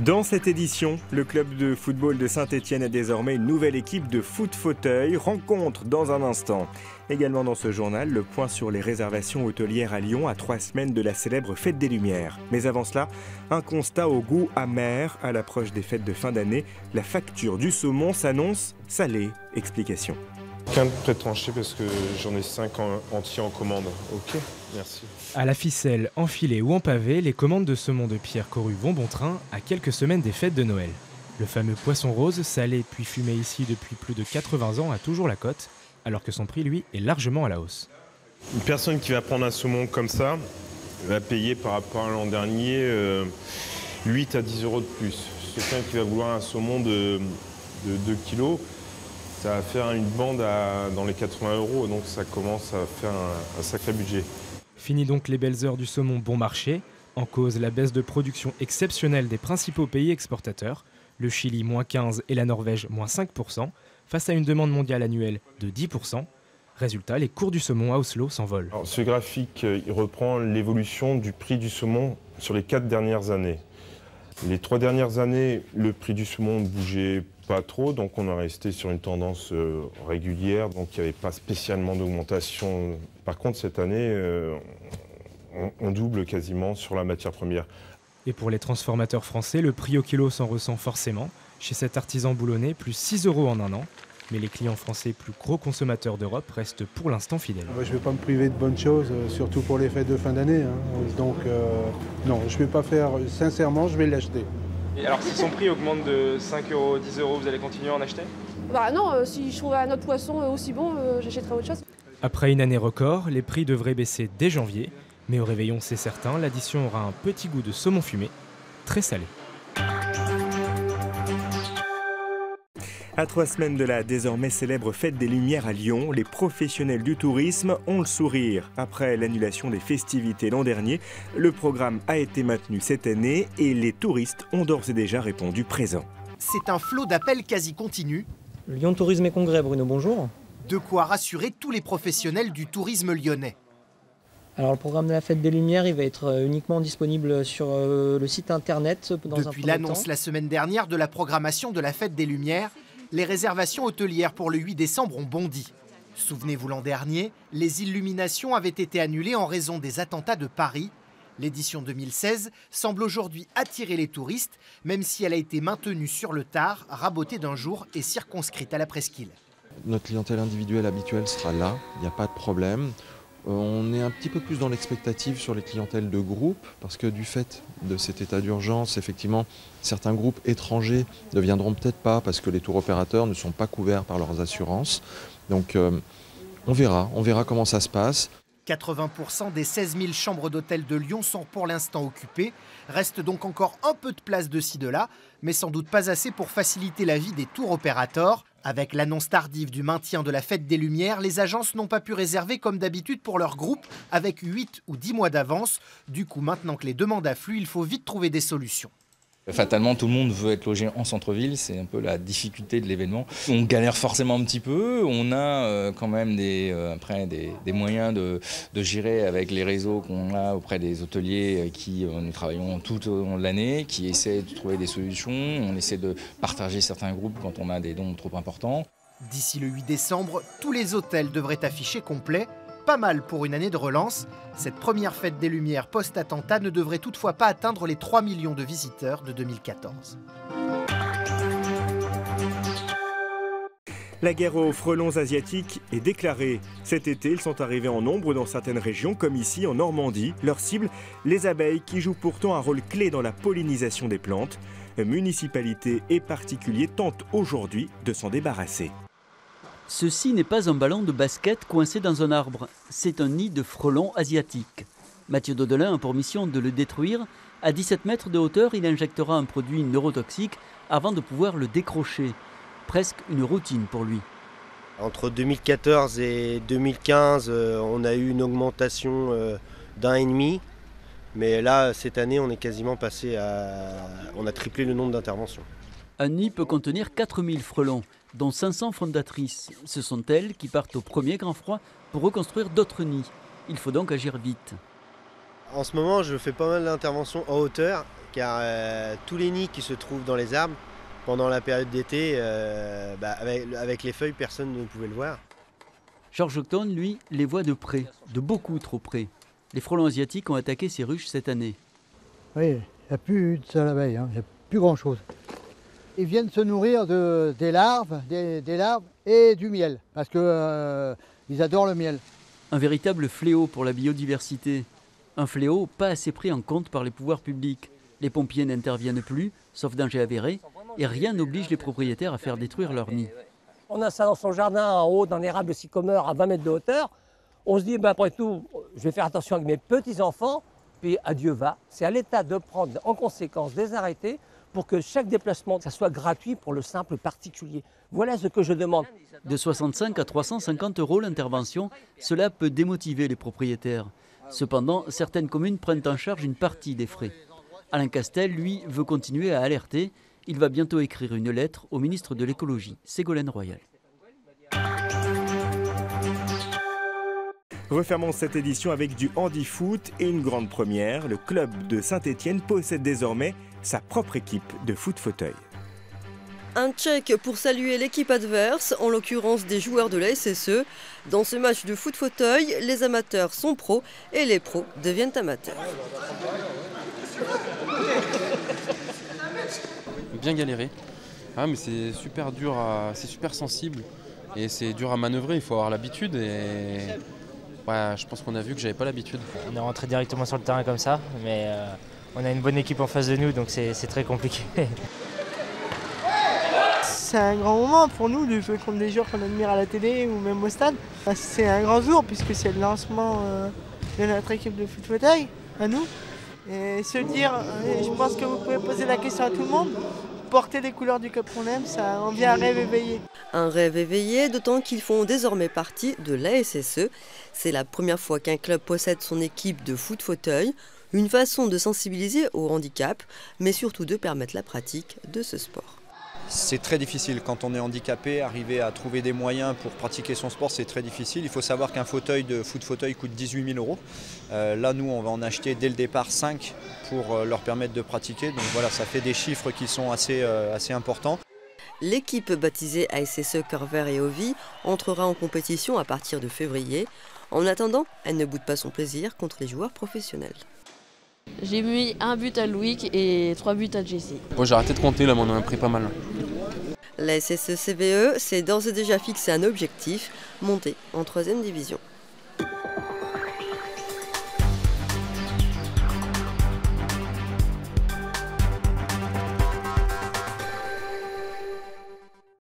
Dans cette édition, le club de football de Saint-Étienne a désormais une nouvelle équipe de foot fauteuil. Rencontre dans un instant. Également dans ce journal, le point sur les réservations hôtelières à Lyon à 3 semaines de la célèbre Fête des Lumières. Mais avant cela, un constat au goût amer. À l'approche des fêtes de fin d'année, la facture du saumon s'annonce salée. Explication. Qu'un prêt tranché parce que j'en ai 5 entiers en commande. Ok, merci. À la ficelle, en filet ou en pavé, les commandes de saumon de Pierre Coru vont bon train à quelques semaines des fêtes de Noël. Le fameux poisson rose, salé puis fumé ici depuis plus de 80 ans, a toujours la cote, alors que son prix, lui, est largement à la hausse. Une personne qui va prendre un saumon comme ça va payer par rapport à l'an dernier 8 à 10 euros de plus. Quelqu'un qui va vouloir un saumon de 2 kilos, ça va faire une bande dans les 80 euros, donc ça commence à faire un sacré budget. Fini donc les belles heures du saumon bon marché. En cause, la baisse de production exceptionnelle des principaux pays exportateurs, le Chili moins 15 et la Norvège moins 5%, face à une demande mondiale annuelle de 10%. Résultat, les cours du saumon à Oslo s'envolent. Alors, ce graphique il reprend l'évolution du prix du saumon sur les 4 dernières années. Les 3 dernières années, le prix du saumon ne bougeait pas trop, donc on est resté sur une tendance régulière, donc il n'y avait pas spécialement d'augmentation. Par contre, cette année, on double quasiment sur la matière première. Et pour les transformateurs français, le prix au kilo s'en ressent forcément. Chez cet artisan boulonnais, plus 6 euros en un an. Mais les clients français plus gros consommateurs d'Europe restent pour l'instant fidèles. Je ne vais pas me priver de bonnes choses, surtout pour les fêtes de fin d'année. Donc non, je ne vais pas faire, sincèrement, je vais l'acheter. Et alors si son prix augmente de 5 euros, 10 euros, vous allez continuer à en acheter? Bah non, si je trouve un autre poisson aussi bon, j'achèterai autre chose. Après une année record, les prix devraient baisser dès janvier. Mais au réveillon, c'est certain, l'addition aura un petit goût de saumon fumé, très salé. À 3 semaines de la désormais célèbre Fête des Lumières à Lyon, les professionnels du tourisme ont le sourire. Après l'annulation des festivités l'an dernier, le programme a été maintenu cette année et les touristes ont d'ores et déjà répondu présent. C'est un flot d'appels quasi continu. Lyon Tourisme et Congrès, Bruno, bonjour. De quoi rassurer tous les professionnels du tourisme lyonnais. Alors le programme de la Fête des Lumières, il va être uniquement disponible sur le site internet. Depuis l'annonce la semaine dernière de la programmation de la Fête des Lumières, les réservations hôtelières pour le 8 décembre ont bondi. Souvenez-vous, l'an dernier, les illuminations avaient été annulées en raison des attentats de Paris. L'édition 2016 semble aujourd'hui attirer les touristes, même si elle a été maintenue sur le tard, rabotée d'un jour et circonscrite à la presqu'île. Notre clientèle individuelle habituelle sera là, il n'y a pas de problème. On est un petit peu plus dans l'expectative sur les clientèles de groupe, parce que du fait de cet état d'urgence, effectivement, certains groupes étrangers ne viendront peut-être pas parce que les tours opérateurs ne sont pas couverts par leurs assurances. Donc on verra comment ça se passe. 80% des 16 000 chambres d'hôtel de Lyon sont pour l'instant occupées. Reste donc encore un peu de place de ci de là, mais sans doute pas assez pour faciliter la vie des tours opérateurs. Avec l'annonce tardive du maintien de la Fête des Lumières, les agences n'ont pas pu réserver comme d'habitude pour leur groupe avec 8 ou 10 mois d'avance. Du coup, maintenant que les demandes affluent, il faut vite trouver des solutions. Fatalement, tout le monde veut être logé en centre-ville, c'est un peu la difficulté de l'événement. On galère forcément un petit peu, on a quand même des moyens de gérer avec les réseaux qu'on a auprès des hôteliers qui nous travaillons tout au long de l'année, qui essaient de trouver des solutions, on essaie de partager certains groupes quand on a des dons trop importants. D'ici le 8 décembre, tous les hôtels devraient afficher complet. Pas mal pour une année de relance. Cette première Fête des Lumières post-attentat ne devrait toutefois pas atteindre les 3 millions de visiteurs de 2014. La guerre aux frelons asiatiques est déclarée. Cet été, ils sont arrivés en nombre dans certaines régions, comme ici en Normandie. Leur cible, les abeilles, qui jouent pourtant un rôle clé dans la pollinisation des plantes. Municipalités et particuliers tentent aujourd'hui de s'en débarrasser. Ceci n'est pas un ballon de basket coincé dans un arbre, c'est un nid de frelons asiatiques. Mathieu Daudelin a pour mission de le détruire. À 17 mètres de hauteur, il injectera un produit neurotoxique avant de pouvoir le décrocher. Presque une routine pour lui. Entre 2014 et 2015, on a eu une augmentation d'1,5. Mais là, cette année, on est quasiment passé on a triplé le nombre d'interventions. Un nid peut contenir 4000 frelons, dont 500 fondatrices. Ce sont elles qui partent au premier grand froid pour reconstruire d'autres nids. Il faut donc agir vite. En ce moment, je fais pas mal d'interventions en hauteur car tous les nids qui se trouvent dans les arbres, pendant la période d'été, avec les feuilles, personne ne pouvait le voir. Georges Octon, lui, les voit de près, de beaucoup trop près. Les frelons asiatiques ont attaqué ces ruches cette année. Oui, il n'y a plus de ça l'abeille, il n'y a plus grand-chose. Ils viennent se nourrir des larves et du miel, parce qu'ils adorent le miel. Un véritable fléau pour la biodiversité. Un fléau pas assez pris en compte par les pouvoirs publics. Les pompiers n'interviennent plus, sauf danger avéré, et rien n'oblige les propriétaires à faire détruire leurs nids. On a ça dans son jardin, en haut, d'un érable sycomore à 20 mètres de hauteur. On se dit, après tout, je vais faire attention avec mes petits-enfants, puis adieu va. C'est à l'État de prendre en conséquence des arrêtés pour que chaque déplacement, ça soit gratuit pour le simple particulier. Voilà ce que je demande. De 65 à 350 € l'intervention, cela peut démotiver les propriétaires. Cependant, certaines communes prennent en charge une partie des frais. Alain Castel, lui, veut continuer à alerter. Il va bientôt écrire une lettre au ministre de l'écologie, Ségolène Royal. Refermons cette édition avec du handi-foot et une grande première. Le club de Saint-Étienne possède désormais sa propre équipe de foot-fauteuil. Un check pour saluer l'équipe adverse, en l'occurrence des joueurs de la SSE. Dans ce match de foot-fauteuil, les amateurs sont pros et les pros deviennent amateurs. Bien galéré. Ah, mais c'est super dur, c'est super sensible et c'est dur à manœuvrer, il faut avoir l'habitude et ouais, je pense qu'on a vu que j'avais pas l'habitude. On est rentré directement sur le terrain comme ça, mais on a une bonne équipe en face de nous donc c'est très compliqué. C'est un grand moment pour nous de jouer contre des joueurs qu'on admire à la télé ou même au stade. C'est un grand jour puisque c'est le lancement de notre équipe de foot-fauteuil à nous. Et se dire, je pense que vous pouvez poser la question à tout le monde, porter les couleurs du club qu'on aime, ça en vient un rêve éveillé. Un rêve éveillé, d'autant qu'ils font désormais partie de la SSE. C'est la première fois qu'un club possède son équipe de foot-fauteuil, une façon de sensibiliser au handicap, mais surtout de permettre la pratique de ce sport. C'est très difficile quand on est handicapé, arriver à trouver des moyens pour pratiquer son sport, c'est très difficile. Il faut savoir qu'un fauteuil de foot-fauteuil coûte 18 000 €. Là, nous, on va en acheter dès le départ 5 pour leur permettre de pratiquer. Donc voilà, ça fait des chiffres qui sont assez importants. L'équipe baptisée ASSE Cœur Vert et Ovi entrera en compétition à partir de février. En attendant, elle ne boude pas son plaisir contre les joueurs professionnels. J'ai mis 1 but à Loïc et 3 buts à Jessie. Bon, j'ai arrêté de compter là, mais on en a pris pas mal. La SSE CVE s'est d'ores et déjà fixé un objectif, monter en 3e division.